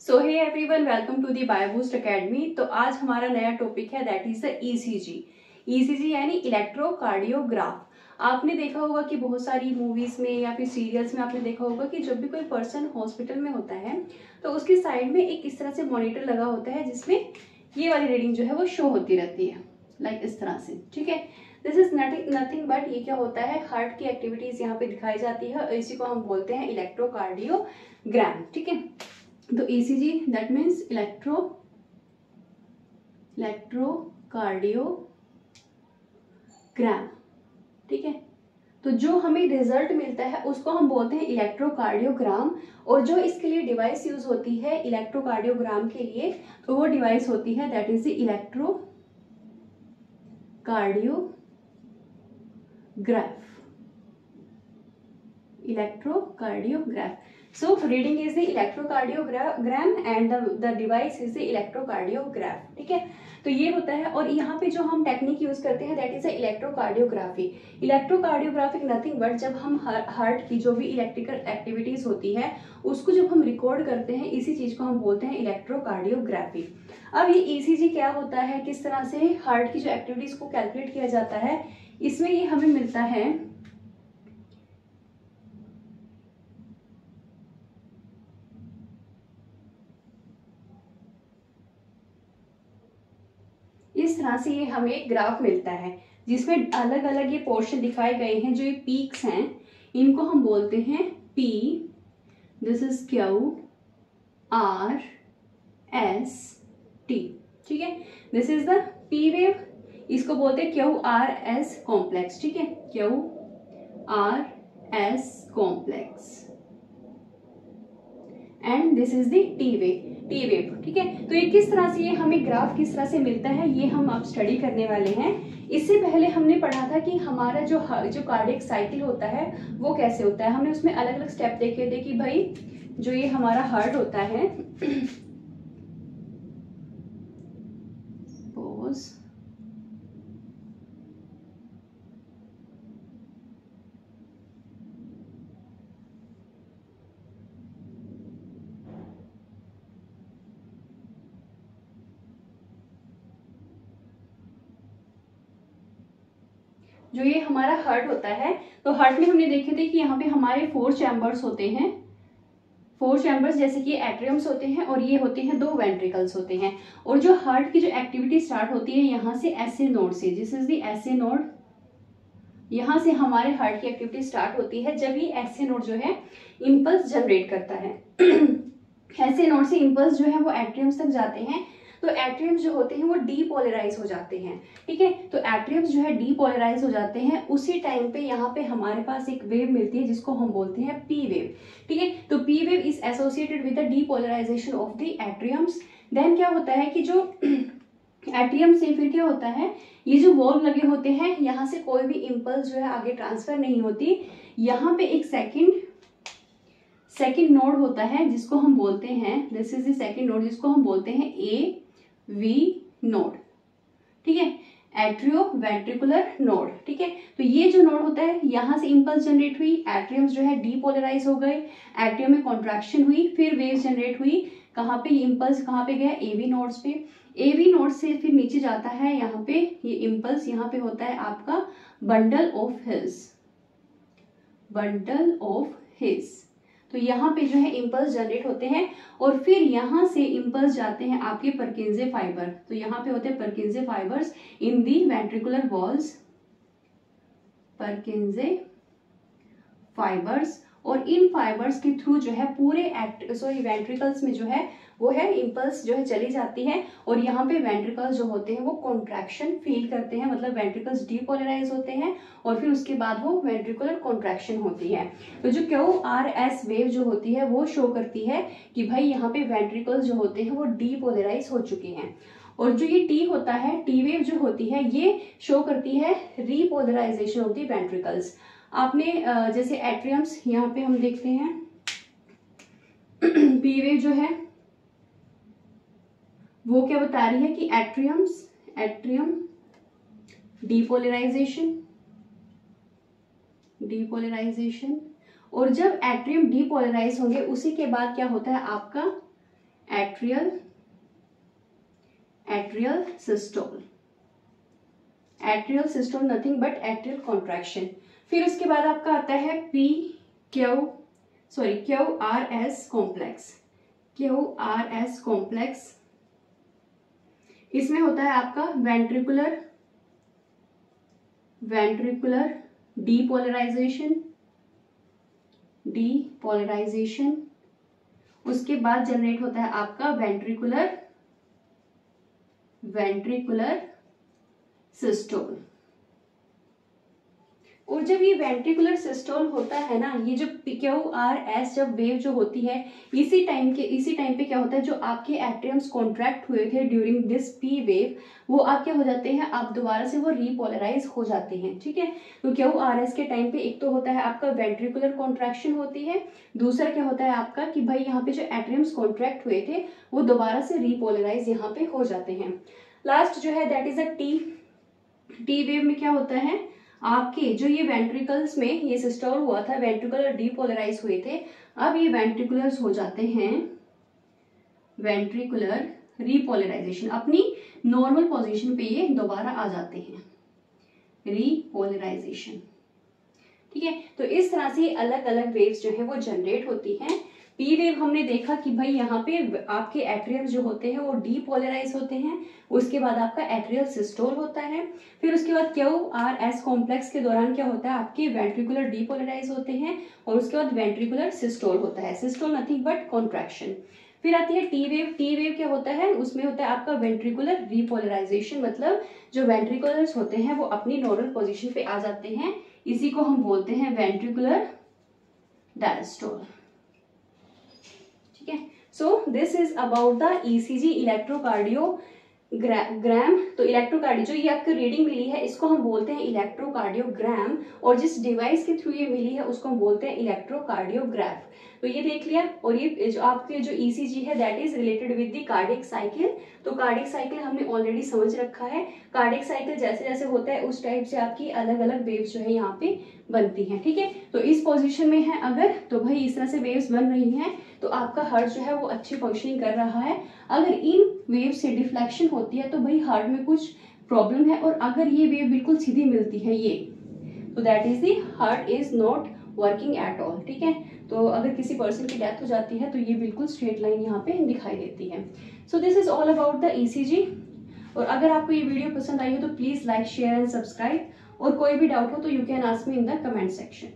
So hey everyone, welcome to the Bioboost academy. तो आज हमारा नया टॉपिक है, that is the ECG. ECG यानी इलेक्ट्रोकार्डियोग्राफ। आपने देखा होगा कि बहुत सारी मूवीज में या फिर सीरियल्स में आपने देखा होगा कि जब भी कोई पर्सन हॉस्पिटल में होता है तो उसकी साइड में एक इस तरह से मॉनिटर लगा होता है जिसमें ये वाली रीडिंग जो है वो शो होती रहती है, लाइक इस तरह से। ठीक है, दिस इज नथिंग बट ये क्या होता है, हार्ट की एक्टिविटीज यहाँ पे दिखाई जाती है और इसी को हम बोलते हैं इलेक्ट्रोकार्डियोग्राम। ठीक है, तो ईसीजी दैट मीन्स इलेक्ट्रोकार्डियोग्राम। ठीक है, तो जो हमें रिजल्ट मिलता है उसको हम बोलते हैं इलेक्ट्रोकार्डियोग्राम। और जो इसके लिए डिवाइस यूज होती है इलेक्ट्रोकार्डियोग्राम के लिए, तो वो डिवाइस होती है that is electrocardiograph. So reading is the electrocardiogram and the device is the electrocardiograph। ठीक है, तो ये होता है। और यहाँ पे जो हम टेक्निक यूज करते हैं that is electrocardiography. Electrocardiographic nothing but जब हम हार्ट की जो भी इलेक्ट्रिकल एक्टिविटीज होती है उसको जब हम रिकॉर्ड करते हैं, इसी चीज को हम बोलते हैं इलेक्ट्रोकार्डियोग्राफी। अब ये ईसीजी क्या होता है, किस तरह से हार्ट की जो एक्टिविटीज को कैलकुलेट किया जाता है, इसमें ये हमें मिलता है इस तरह से। ये हमें एक ग्राफ मिलता है जिसमें अलग अलग ये पोर्शन दिखाए गए हैं। जो ये पीक्स हैं इनको हम बोलते हैं P, this is Q R S T. ठीक है, this is the P wave, इसको बोलते हैं क्यू आर एस कॉम्प्लेक्स। ठीक है, Q R S complex and this is the T wave. ठीक है, तो ये किस तरह से, ये हमें ग्राफ किस तरह से मिलता है ये हम अब स्टडी करने वाले हैं। इससे पहले हमने पढ़ा था कि हमारा जो कार्डियक साइकिल होता है वो कैसे होता है। हमने उसमें अलग अलग स्टेप देखे थे कि भाई जो ये हमारा हार्ट होता है जो ये हमारा हार्ट होता है, तो हार्ट में हमने देखे थे कि यहाँ पे हमारे 4 चैम्बर्स होते हैं। 4 चैम्बर्स जैसे कि एट्रियम्स होते हैं और ये होते हैं 2 वेंट्रिकल्स होते हैं। और जो हार्ट की जो एक्टिविटी स्टार्ट होती है यहाँ से एसए नोड से, this is the SA node. यहाँ से हमारे हार्ट की एक्टिविटी स्टार्ट होती है जब ये एसए नोड जो है इम्पल्स जनरेट करता है। एसए नोड से इम्पल्स जो है वो एट्रियम्स तक जाते हैं, तो एट्रियम्स जो होते हैं वो डीपोलराइज हो जाते हैं। ठीक है, तो एट्रियम्स जो है डीपोलराइज हो जाते हैं, उसी टाइम पे यहाँ पे हमारे पास एक वेव मिलती है जिसको हम बोलते हैं पी वेव। ठीक है, तो P wave is associated with the depolarisation of the atriums. Then क्या होता है कि जो एट्रियम से फिर क्या होता है, ये जो वॉल्व लगे होते हैं यहाँ से कोई भी इम्पल्स जो है आगे ट्रांसफर नहीं होती। यहाँ पे एक सेकंड नोड होता है जिसको हम बोलते हैं, this is the second node जिसको हम बोलते हैं ए वी नोड। ठीक है, एट्रियो वेंट्रिकुलर नोड। ठीक है, तो ये जो नोड होता है यहाँ से इंपल्स जनरेट हुई, एट्रियम्स जो है डीपोलराइज हो गए, एट्रियम में कॉन्ट्रैक्शन हुई, फिर वेव जनरेट हुई। कहाँ पे ये इंपल्स कहाँ पे गया, एवी नोड्स पे। एवी नोड से फिर नीचे जाता है, यहाँ पे ये इंपल्स यहाँ पे होता है आपका बंडल ऑफ हिज। तो यहाँ पे जो है इम्पल्स जनरेट होते हैं और फिर यहाँ से इम्पल्स जाते हैं आपके परकिंजे फाइबर। तो यहाँ पे होते हैं परकिंजे फाइबर्स इन दी वेंट्रिकुलर वॉल्स, परकिंजे फाइबर्स। और इन फाइबर्स के थ्रू जो है पूरे वेंट्रिकल्स में जो है वो है इम्पल्स जो है चली जाती है। और यहाँ पे वेंट्रिकल्स जो होते हैं वो कॉन्ट्रैक्शन फील करते हैं, मतलब वेंट्रिकल्स डीपोलराइज होते हैं और फिर उसके बाद वो वेंट्रिकुलर कॉन्ट्रैक्शन होती है। तो जो क्यू आर एस वेव जो होती है वो शो करती है कि भाई यहाँ पे वेंट्रिकल्स जो होते हैं वो डीपोलराइज हो चुके हैं। और जो ये टी होता है, टी वेव जो होती है ये शो करती है रीपोलराइजेशन ऑफ दी वेंट्रिकल्स। आपने जैसे एट्रियम्स यहाँ पे हम देखते हैं पी वेव जो है वो क्या बता रही है कि एट्रियम डीपोलराइजेशन। और जब एट्रियम डीपोलराइज होंगे उसी के बाद क्या होता है आपका atrial systole. Atrial systole nothing but atrial contraction. फिर उसके बाद आपका आता है QRS कॉम्प्लेक्स। QRS कॉम्प्लेक्स, इसमें होता है आपका वेंट्रिकुलर डीपोलराइजेशन। उसके बाद जनरेट होता है आपका वेंट्रिकुलर सिस्टोल। और जब ये वेंट्रिकुलर सिस्टोल होता है ना, ये जो QRS जब वेव जो होती है, इसी टाइम पे क्या होता है, जो आपके एट्रियम्स कॉन्ट्रैक्ट हुए थे ड्यूरिंग दिस P वेव, वो आप क्या हो जाते हैं, आप दोबारा से वो रीपोलराइज हो जाते हैं। ठीक है, तो QRS के टाइम पे एक तो होता है आपका वेंट्रिकुलर कॉन्ट्रैक्शन होती है, दूसरा क्या होता है आपका कि भाई यहाँ पे जो एट्रियम्स कॉन्ट्रैक्ट हुए थे वो दोबारा से रीपोलराइज यहाँ पे हो जाते हैं। लास्ट जो है that is a T wave में क्या होता है, आपके जो ये वेंट्रिकल्स में ये सिस्टोल हुआ था, वेंट्रिकुलर डीपोलराइज हुए थे, अब ये वेंट्रिकुलर्स हो जाते हैं वेंट्रिकुलर रीपोलराइजेशन, अपनी नॉर्मल पोजीशन पे ये दोबारा आ जाते हैं, रीपोलराइजेशन। ठीक है, तो इस तरह से अलग अलग वेव्स जो है वो जनरेट होती हैं। पी वेव हमने देखा कि भाई यहाँ पे आपके एट्रियम्स जो होते हैं वो डीपोलराइज होते हैं, उसके बाद आपका एट्रियल सिस्टोल होता है, फिर उसके बाद QRS कॉम्प्लेक्स के दौरान क्या होता है, आपके वेंट्रिकुलर डीपोलराइज होते हैं, और उसके बाद वेंट्रिकुलर सिस्टोल होता है। Systole nothing but contraction. फिर आती है टी वेव। टी वेव क्या होता है, उसमें होता है आपका वेंट्रिकुलर रीपोलराइजेशन, मतलब जो वेंट्रिकुलर्स होते हैं वो अपनी नॉर्मल पोजीशन पे आ जाते हैं, इसी को हम बोलते हैं वेंट्रिकुलर डायस्टोल। ठीक है, so this is about the ECG, electrocardiogram. तो इलेक्ट्रोकार्डियो जो ये आपको रीडिंग मिली है इसको हम बोलते हैं इलेक्ट्रोकार्डियोग्राम, और जिस डिवाइस के थ्रू ये मिली है उसको हम बोलते हैं इलेक्ट्रोकार्डियोग्राफ। तो ये देख लिया, और ये जो आपके जो ECG है that is related with the cardiac cycle. तो कार्डियक साइकिल हमने ऑलरेडी समझ रखा है, कार्डियक साइकिल जैसे जैसे होता है उस टाइप से आपकी अलग अलग वेव्स जो है यहाँ पे बनती हैं। ठीक है, तो इस पोजीशन में है अगर, तो भाई इस तरह से वेव्स बन रही हैं तो आपका हार्ट जो है वो अच्छी फंक्शनिंग कर रहा है। अगर इन वेव से डिफ्लेक्शन होती है तो भाई हार्ट में कुछ प्रॉब्लम है, और अगर ये वेव बिल्कुल सीधी मिलती है ये, तो that is the heart is not working at all. ठीक है, तो अगर किसी पर्सन की डेथ हो जाती है तो ये बिल्कुल स्ट्रेट लाइन यहाँ पे दिखाई देती है। So this is all about the ECG। और अगर आपको ये वीडियो पसंद आई हो तो please like, share and subscribe, और कोई भी डाउट हो तो you can ask me in the comment section.